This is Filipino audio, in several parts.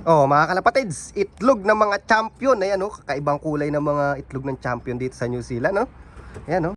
Oh, mga kalapatids, itlog ng mga champion. Ayan, oh, kakaibang kulay ng mga itlog ng champion dito sa New Zealand, no? Ayan, oh.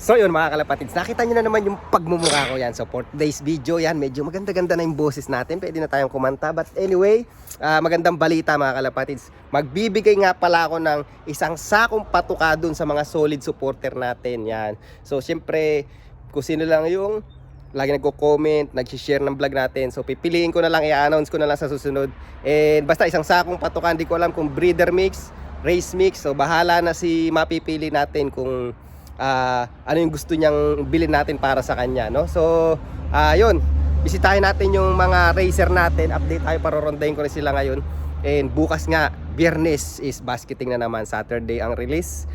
So yun mga kalapatids, nakita nyo na naman yung pagmumukha ko yan. So for today's video yan, medyo maganda-ganda na yung boses natin. Pwede na tayong kumanta. But anyway, magandang balita mga kalapatids. Magbibigay nga pala ako ng isang sakong patuka dun sa mga solid supporter natin. Yan. So syempre, kung sino lang yung lagi nagko-comment, nag-share ng vlog natin. So pipiliin ko na lang, i-announce ko na lang sa susunod. And basta isang sakong patuka, hindi ko alam kung breeder mix, race mix. So bahala na si mapipili natin kung ano yung gusto niyang bilhin natin para sa kanya, no? So yun, bisitahin natin yung mga racer natin. Update tayo, parorondahin ko na sila ngayon. And bukas nga, Biyernes is basketing na naman. Saturday ang release,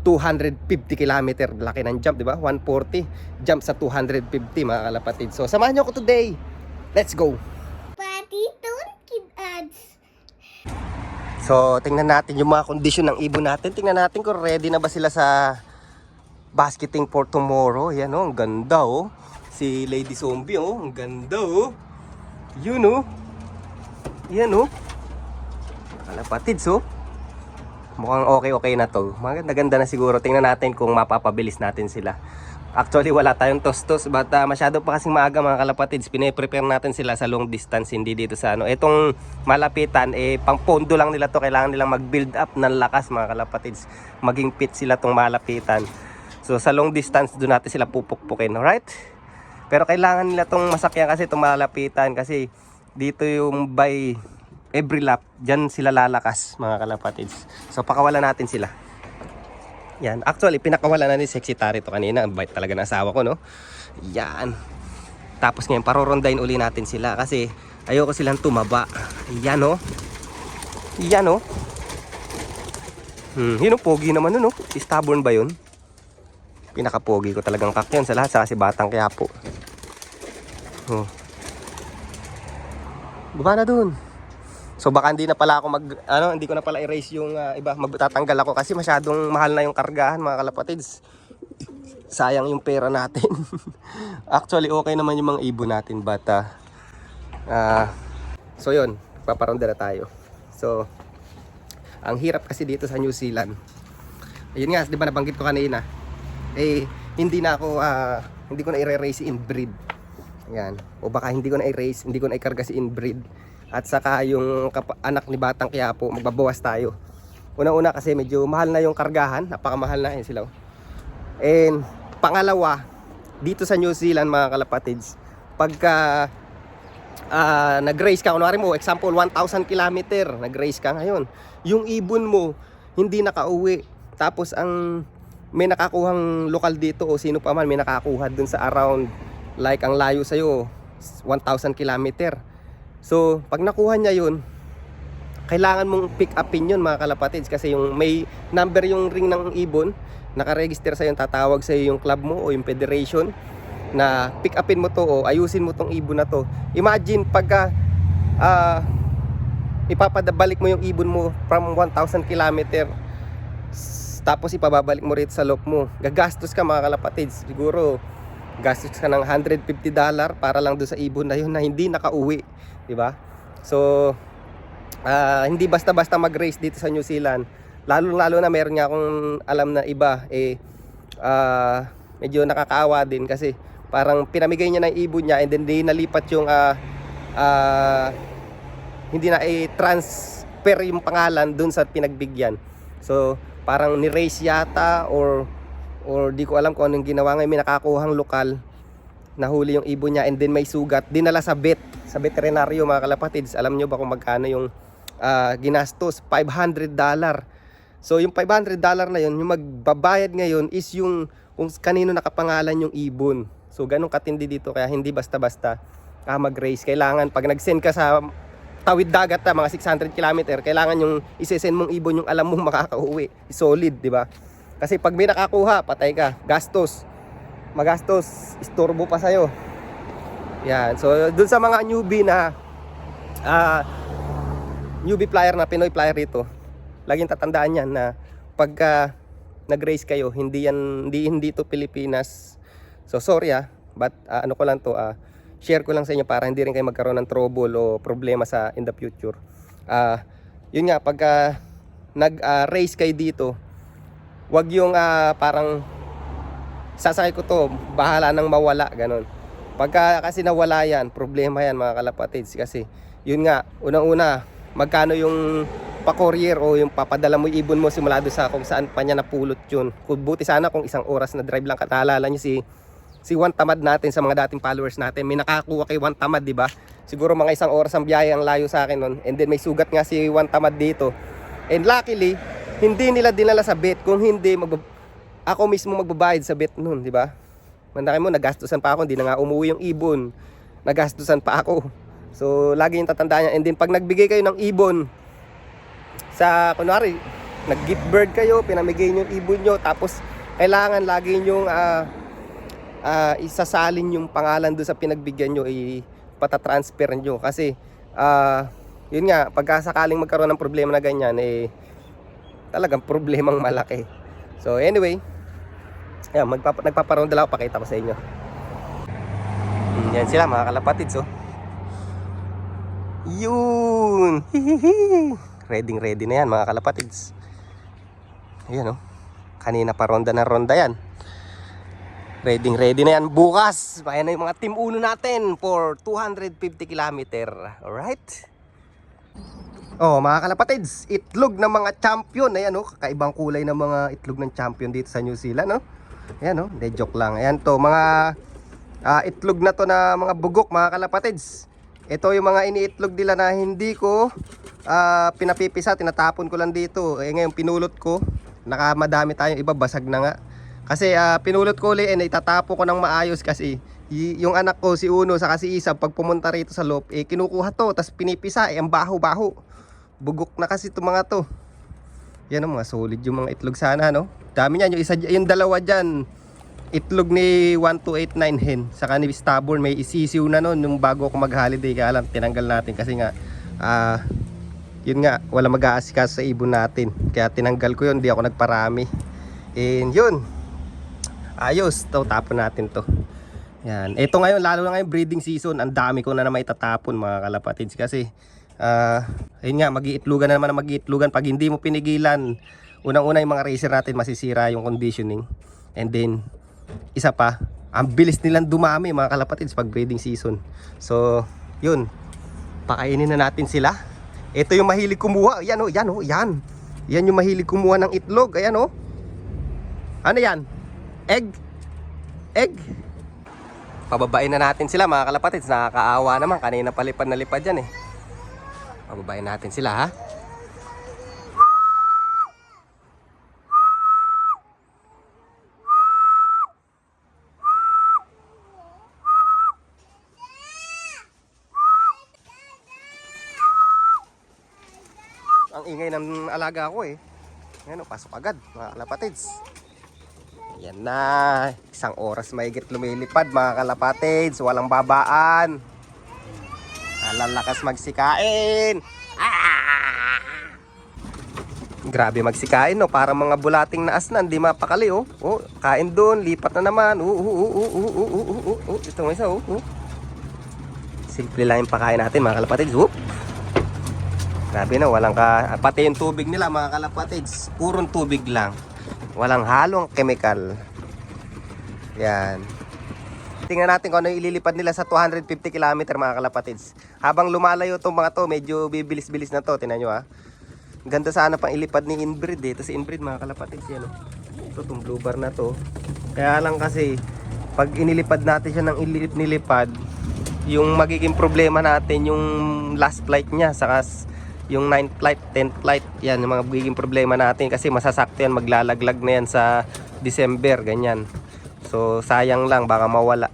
250 km. Laki ng jump, di ba? 140 jump sa 250 mga kalapatid. So samahan niyo ako today. Let's go. So tingnan natin yung mga kondisyon ng ibon natin. Tingnan natin kung ready na ba sila sa basketing for tomorrow. Yan, oh, ang ganda, oh. Si Lady Zombie, oh, ang ganda, oh. Yun, oh. Yan, oh. Kalapatids, oh. Mukhang okay na to. Maganda-ganda na siguro. Tingnan natin kung mapapabilis natin sila. Actually wala tayong tostos, but masyado pa kasing maaga mga kalapatids. Pine-prepare natin sila sa long distance, hindi dito sa ano. Etong malapitan, pang pondo lang nila to. Kailangan nilang mag-build up ng lakas mga kalapatids. Maging fit sila tong malapitan. So sa long distance doon natin sila pupukpukin, alright? Pero kailangan nila tong masakyan kasi itong malapitan, kasi dito yung by every lap, dyan sila lalakas mga kalapatids. So pakawalan natin sila. Yan, actually pinakawalan na ni Sexy Tari to kanina. Ang bait talaga ng asawa ko, no? Yan. Tapos ngayon parorondahin uli natin sila kasi ayoko silang tumaba. Yan, oh. Yan, oh. Yun, oh, pogi naman nun, oh. Stubborn ba yun? Pinakapogi ko talagang kakyan sa lahat, sa kasi Batang Quiapo. Oh. Baba na dun. So baka hindi na pala ako hindi ko na pala erase yung iba, magtatanggal ako kasi masyadong mahal na yung kargahan mga kalapatids. Sayang yung pera natin. Actually okay naman yung mga ibon natin, but so yun, paparonda na tayo. So ang hirap kasi dito sa New Zealand. Ayun nga, di ba nabanggit ko kanina, hindi na ako hindi ko na i-race si inbreed. Ayan. O baka hindi ko na i-race, hindi ko na i-karga si inbreed. At saka yung anak ni Batang Quiapo, magbabawas tayo. Una-una kasi medyo mahal na yung kargahan, napakamahal na sila. And pangalawa, dito sa New Zealand mga kalapatids, pagka nag-race ka, kunwari mo, example 1,000 km, nag-race ka ngayon, yung ibon mo hindi nakauwi, tapos may nakakuhang lokal dito o sino pa man may nakakuha dun sa around, like ang layo sa'yo 1,000 km. So pag nakuha niya yun, kailangan mong pick upin yun mga kalapatids, kasi yung may number yung ring ng ibon, nakaregister sa'yo, tatawag sa'yo yung club mo o yung federation na pick upin mo to o ayusin mo tong ibon na to. Imagine pagka ipapadabalik mo yung ibon mo from 1,000 km, tapos ipababalik mo rito sa lock mo, gagastos ka mga kalapatids. Siguro gastos ka ng $150 para lang doon sa ibon na yun na hindi nakauwi, di ba? So hindi basta-basta mag-race dito sa New Zealand. Lalo na meron nga akong alam na iba, medyo nakakaawa din kasi parang pinamigay niya ng ibon niya and then di nalipat yung hindi na i-transfer yung pangalan dun sa pinagbigyan. So parang ni-race yata or di ko alam kung anong ginawa. Ngayon may nakakuhang lokal, nahuli yung ibon niya and then may sugat, dinala sa veterinaryo mga kalapatids. Alam nyo ba kung magkano yung ginastos? $500. So yung $500 na yun, yung magbabayad ngayon is yung kung kanino nakapangalan yung ibon. So ganun katindi dito, kaya hindi basta-basta mag-race. Kailangan pag nag-send ka sa tawid dagat na mga 600 km, kailangan yung isesend mong ibon yung alam mong makakauwi, solid, di ba? Kasi pag may nakakuha, patay ka, magastos, istorbo pa sa'yo. Yan, so dun sa mga newbie na newbie flyer na Pinoy flyer rito, laging tatandaan yan na pagka nag-race kayo, hindi to Pilipinas. So sorry but ano ko lang to, share ko lang sa inyo para hindi rin kayo magkaroon ng trouble o problema in the future. Yun nga, pagka nag-race kayo dito, wag yung parang sasakay ko to, bahala nang mawala, ganun. Pagka kasi nawala yan, problema yan mga kalapatids. Kasi yun nga, unang-una, magkano yung pa-courier o yung papadala mo ibon mo simula doon sa kung saan pa niya napulot yun. Buti sana kung 1 oras na drive lang. Naalala nyo si Juan Tamad natin, sa mga dating followers natin, may nakakuha kay Juan Tamad, di ba? Siguro mga 1 oras ang biyahe ang layo sa akin nun. And then may sugat nga si Juan Tamad dito. And luckily, hindi nila dinala sa vet. Kung hindi, ako mismo magbabayad sa vet nun, di ba? Mandakin mo, nagastusan pa ako, hindi na nga umuwi yung ibon. Nagastusan pa ako. So, lagi yung tatandaan niya. And then, pag nagbigay kayo ng ibon, kunwari, nag-gift bird kayo, pinamigay nyo yung ibon nyo, tapos, kailangan lagi nyong isasalin yung pangalan doon sa pinagbigyan nyo, patatransfer nyo. Kasi, yun nga, pagkasakaling magkaroon ng problema na ganyan, talagang problemang malaki. So, anyway, yan, nagpaparoon dala ako, pakita ko sa inyo. Yan sila mga kalapatids, yun. Ready na yan mga kalapatids. Ayan kanina pa ronda yan. Ready na yan bukas. Ayan na yung mga team 1 natin for 250 km. Alright. Mga kalapatids, itlog ng mga champion. Ayan kakaibang kulay ng mga itlog ng champion dito sa New Zealand. Ayan hindi, joke lang. Ayan to, mga itlog na to na mga bugok mga kalapatids. Ito yung mga iniitlog nila na hindi ko pinapipisa, tinatapon ko lang dito. Ngayon pinulot ko, nakamadami tayong iba, basag na nga. Kasi pinulot ko ulit, itatapo ko ng maayos kasi yung anak ko si Uno sa si Isa, pag pumunta rito sa loob, kinukuha to, tas pinipisa, ang baho-baho. Bugok na kasi itong mga to. Yan mga solid yung mga itlog sana Dami niyan, yung dalawa dyan, itlog ni 1289 hen, saka ni Stubborn, may isisiw na nun yung bago ako mag-holiday. Kaya lang tinanggal natin kasi nga yun nga, wala mag-aasikaso sa ibon natin, kaya tinanggal ko yun, di ako nagparami. And yun, ayos to, tapon natin to. Yan, ito ngayon, lalo na ngayon breeding season, ang dami ko na itatapon mga kalapatids. Kasi ayun nga, mag-iitlugan na naman na mag-iitlugan. Pag hindi mo pinigilan, unang-una yung mga racer natin masisira yung conditioning. And then isa pa, ang bilis nilang dumami mga kalapatids pag breeding season. So, yun, pakainin na natin sila. Ito yung mahilig kumuha. Yan yan. Yan yung mahilig kumuha ng itlog. Ayan Ano yan? Egg. Pababain na natin sila mga kalapatids. Nakakaawa naman, kanina palipad na lipad yan Pababain natin sila ha. Ang ingay ng alaga ko Ayan pasok agad mga kalapatids. Ayan na, 1 oras mahigit lumilipad mga kalapatids. Walang babaan. Lalakas magsikain. Grabe magsikain parang mga bulating na asnan, di mapakali kain doon, lipat na naman. Ito may isa Simple lang yung pakain natin mga kalapatids. Grabe na, walang pati yung tubig nila mga kalapatids, purong tubig lang. Walang halong chemical. Yan. Tingnan natin kung ano yung ililipad nila sa 250 km mga kalapatids. Habang lumalayo itong mga to, medyo bibilis-bilis na to. Tingnan nyo Ganda sana pang ilipad ni inbreed Ito si inbreed mga kalapatids yan Ito itong blue bar na to. Kaya lang kasi, pag inilipad natin siya ng nilipad, yung magiging problema natin, yung last flight niya, saka yung 9th flight, 10th flight, yan yung mga magiging problema natin kasi masasakto yan, maglalaglag na yan sa December, ganyan. So sayang lang, baka mawala.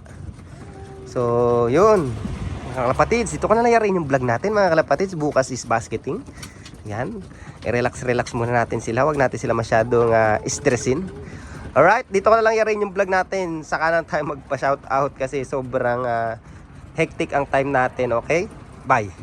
So yun mga kalapatids, ito ko na nangyari yung vlog natin mga kalapatids. Bukas is basketing. Yan, i-relax muna natin sila, wag natin sila masyadong stressin. Alright, dito ko na lang i-arrange yung vlog natin. Saka na tayo magpa-shout out kasi sobrang hectic ang time natin. Okay, bye.